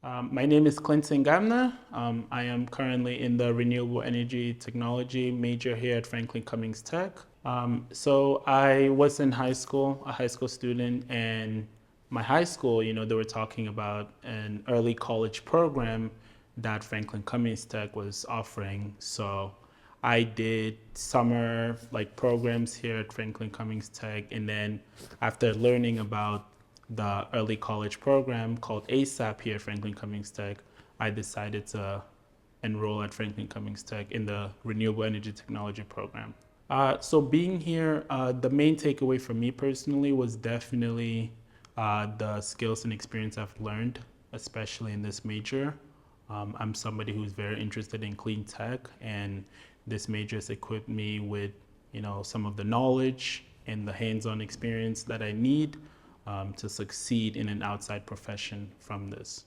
My name is Ngamne. I am currently in the Renewable Energy Technology major here at Franklin Cummings Tech. So I was in high school, a high school student, and my high school, they were talking about an early college program that Franklin Cummings Tech was offering. So I did summer programs here at Franklin Cummings Tech, and then after learning about the early college program called ASAP here at Franklin Cummings Tech, I decided to enroll at Franklin Cummings Tech in the Renewable Energy Technology program. So being here, the main takeaway for me personally was definitely the skills and experience I've learned, especially in this major. I'm somebody who's very interested in clean tech, and this major has equipped me with, some of the knowledge and the hands-on experience that I need to succeed in an outside profession from this.